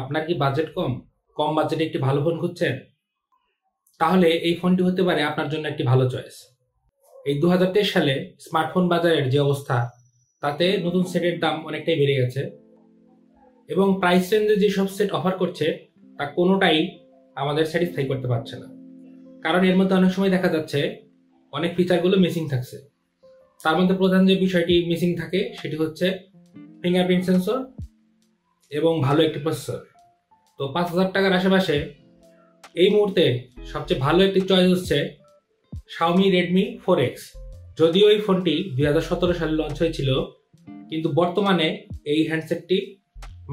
আপনার কি বাজেট কম? কম বাজেটে একটি ভালো ফোন খুঁজছেন? তাহলে এই ফোনটি হতে পারে আপনার জন্য একটি ভালো চয়েস। এই 2023 সালে স্মার্টফোন বাজারের যে অবস্থা, তাতে নতুন সেটের দাম অনেকটাই বেড়ে গেছে এবং প্রাইস রেঞ্জে যেসব সেট অফার করছে তা কোনোটাই আমাদের স্যাটিসফাই করতে পারছে না। কারণ এর মধ্যে অনেক সময় দেখা যাচ্ছে অনেক ফিচারগুলো মিসিং থাকছে। তার মধ্যে প্রধান যে বিষয়টি মিসিং থাকে সেটি হচ্ছে ফিঙ্গারপ্রিন্ট সেন্সর এবং ভালো একটি প্রসেসর। তো 5,000 টাকার আশেপাশে এই মুহূর্তে সবচেয়ে ভালো একটি চয়েস হচ্ছে Xiaomi Redmi 4X। যদিও এই ফোনটি 2017 সালে লঞ্চ হয়েছিল, কিন্তু বর্তমানে এই হ্যান্ডসেটটি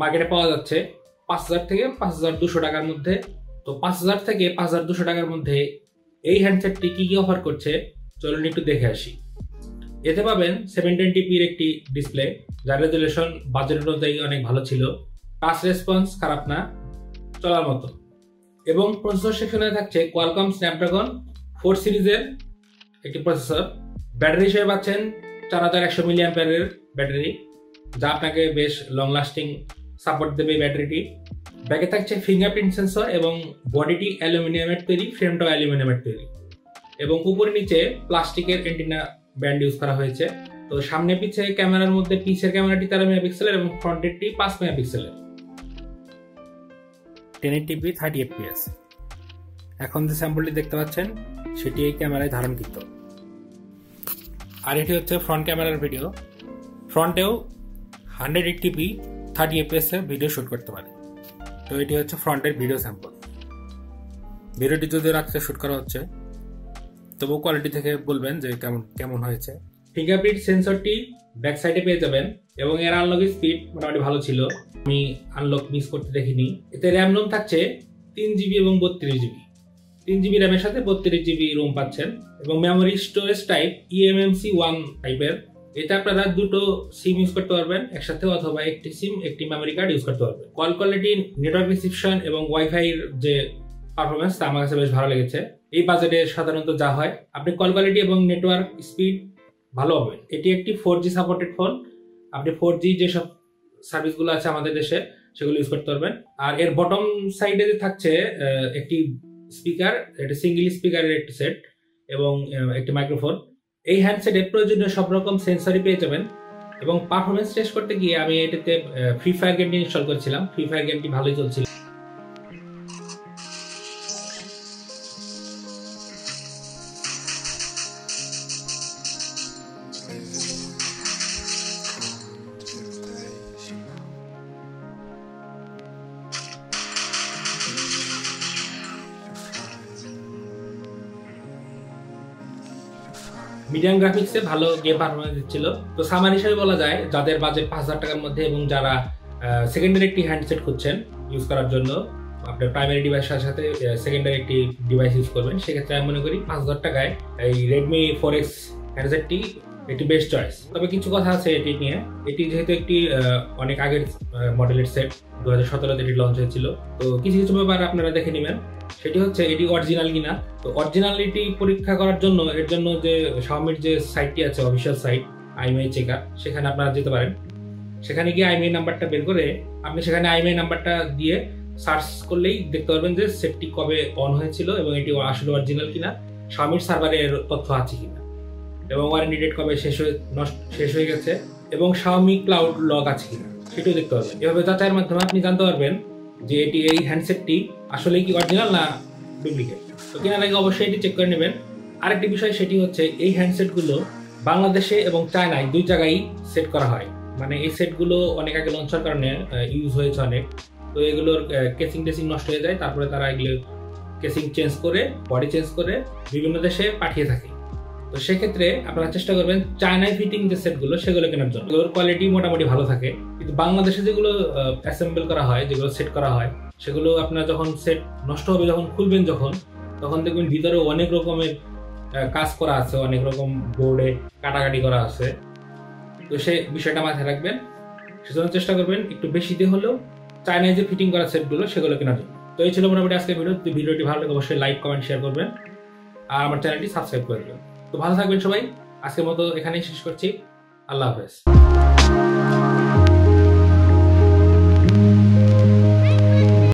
মার্কেটে পাওয়া যাচ্ছে 5,000 থেকে 5,200 টাকার মধ্যে। তো 5,000 থেকে 5,200 টাকার মধ্যে এই হ্যান্ডসেটটি কি অফার করছে চলুন একটু দেখে আসি। এতে পাবেন 720p একটি ডিসপ্লে, যার রেজুলেশন বাজেট অনুযায়ী অনেক ভালো ছিল। টাচ রেসপন্স খারাপ না, চলার মতো। এবং প্রসেসর সেকশনে থাকছে কোয়ালকম স্ন্যাপড্রাগন 4 সিরিজের একটি প্রসেসর। ব্যাটারি হিসেবে পাচ্ছেন 4100 মিলিঅ্যাম্পিয়ারের ব্যাটারি, যা আপনাকে বেশ লং লাস্টিং সাপোর্ট দেবে এই ব্যাটারিটি। ব্যাগে থাকছে ফিঙ্গারপ্রিন্ট সেন্সর এবং বডিটি অ্যালুমিনিয়ামের তৈরি, ফ্রেমটাও অ্যালুমিনিয়ামের তৈরি এবং উপরে নিচে প্লাস্টিকের অ্যান্টেনা ব্যান্ড ইউজ করা হয়েছে। তো সামনে পিছে ক্যামেরার মধ্যে পিছের ক্যামেরাটি 13 মেগাপিক্সেলের এবং ফ্রন্টেরটি 5 মেগাপিক্সেলের। 1080p 30 fps। এখন যে স্যাম্পলটি দেখতে পাচ্ছেন সেটি এই ক্যামেরায় ধারণকৃত। আর এটি হচ্ছে ফ্রন্ট ক্যামেরার ভিডিও। ফ্রন্টেও 180p 30 fps এর ভিডিও শুট করতে পারে। তো এটি হচ্ছে ফ্রন্টের ভিডিও স্যাম্পল। ভিডিওটি যদি রাত্রে শুট করা হচ্ছে, তবু কোয়ালিটি থেকে বলবেন যে কেমন হয়েছে। ফিঙ্গারপ্রিন্ট সেন্সরটি ব্যাক সাইডে পেয়ে যাবেন এবং এর আনলক স্পিড মোটামুটি ভালো ছিল, আমি আনলক মিস করতে দেখিনি। এতে র্যাম রোম থাকছে 3GB এবং 32GB। 3GB র্যামের সাথে 32GB রোম পাচ্ছেন এবং মেমোরি স্টোরেজ টাইপ eMMC 1 টাইপের। এতে আপনারা দুটো সিম ইউজ করতে পারবেন একসাথে, অথবা একটি সিম একটি মেমোরি কার্ড ইউজ করতে পারবেন। কল কোয়ালিটি, নেটওয়ার্ক রিসিপশন এবং ওয়াইফাইয়ের যে পারফরমেন্স তা আমার কাছে বেশ ভালো লেগেছে। এই বাজেটে সাধারণত যা হয়, আপনি কল কোয়ালিটি এবং নেটওয়ার্ক স্পিড ভালো হবে। এটি একটি 4G সাপোর্টেড ফোন। আপনি 4G যেসব সার্ভিসগুলো আছে আমাদের দেশে সেগুলো ইউজ করতে পারবেন। আর এর বটম সাইডে যে থাকছে একটি স্পিকার, এটা সিঙ্গেল স্পিকারের একটি সেট এবং একটি মাইক্রোফোন। এই হ্যান্ডসেটে প্রয়োজনীয় সব রকম সেন্সরই পেয়ে যাবেন। এবং পারফরমেন্স টেস্ট করতে গিয়ে আমি এটাতে ফ্রি ফায়ার গেমটি ইনস্টল করেছিলাম। ফ্রি ফায়ার গেমটি ভালোই চলছিল। মিডিয়াম গ্রাফিক্সে ভালো গেম পারফরমেন্স দিচ্ছিল। তো সামার হিসেবে বলা যায়, যাদের বাজেট 5,000 টাকার মধ্যে এবং যারা সেকেন্ডারি একটি হ্যান্ডসেট খুঁজছেন ইউজ করার জন্য, আপনার প্রাইমারি ডিভাইসের সাথে সেকেন্ডারি একটি ডিভাইস ইউজ করবেন, সেক্ষেত্রে আমি মনে করি 5,000 টাকায় এই Redmi 4X হ্যান্ডসেটটি একটি বেস্ট চয়েস। তবে কিছু কথা আছে এটি নিয়ে। এটি যেহেতু একটি অনেক আগের মডেলের সেট, 2017-তে এটি লঞ্চ হয়েছিল, তো কিছু কিছু ব্যাপার আপনারা দেখে নেবেন। সেটি হচ্ছে এটি অরিজিনাল কিনা। তো অরিজিনালিটি পরীক্ষা করার জন্য এর জন্য যে Xiaomiর যে সাইটটি আছে, অফিসিয়াল সাইট IMEI চেকার, সেখানে আপনারা যেতে পারেন। সেখানে গিয়ে IMEI নাম্বারটা বের করে আপনি সেখানে IMEI নাম্বারটা দিয়ে সার্চ করলেই দেখতে পারবেন যে সেটটি কবে অন হয়েছিল এবং এটি আসলে অরিজিনাল কিনা, Xiaomiর সার্ভারের তথ্য আছে কিনা, এবং ওয়ারেন্টি ডেট কবে শেষ হয়ে গেছে এবং Xiaomi ক্লাউড লগ আছে কিনা সেটাও দেখতে পারবেন। এভাবে যাচাইয়ের মাধ্যমে আপনি জানতে পারবেন যে এই হ্যান্ডসেটটি আসলে কি অরিজিনাল না ডুপ্লিকেট। তো কেনার আগে অবশ্যই এটি চেক করে নেবেন। আরেকটি বিষয় সেটি হচ্ছে এই হ্যান্ডসেটগুলো বাংলাদেশে এবং চায়নায় দুই জায়গায় সেট করা হয়। মানে এই সেটগুলো অনেক আগে লঞ্চ হওয়ার কারণে ইউজ হয়েছে অনেক, তো এগুলোর কেসিং টেসিং নষ্ট হয়ে যায়, তারপরে তারা এগুলো কেসিং চেঞ্জ করে বডি চেঞ্জ করে বিভিন্ন দেশে পাঠিয়ে থাকে। তো সেক্ষেত্রে আপনারা চেষ্টা করবেন চায়নায় ফিটিং যে সেটগুলো সেগুলো কেনার জন্য। এগুলোর কোয়ালিটি মোটামুটি ভালো থাকে, কিন্তু বাংলাদেশে যেগুলো অ্যাসেম্বল করা হয়, যেগুলো সেট করা হয়, সেগুলো আপনার যখন সেট নষ্ট হবে, যখন খুলবেন তখন দেখবেন ভিতরে অনেক রকমের কাজ করা আছে, অনেক রকম বোর্ডে কাটাকাটি করা আছে। তো সেই বিষয়টা মাথায় রাখবেন। সেজন্য চেষ্টা করবেন একটু বেশি দিয়ে হলেও চায়নায় যে ফিটিং করা সেটগুলো সেগুলো কেনার জন্য। তো এই ছিল মোটামুটি আজকের ভিডিও। ভিডিওটি ভালো লাগে অবশ্যই লাইক, কমেন্ট, শেয়ার করবেন আর আমার চ্যানেলটি সাবস্ক্রাইব করে দেবেন। তো ভালো থাকবেন সবাই। আজকের মতো এখানেই শেষ করছি। আল্লাহ হাফেজ।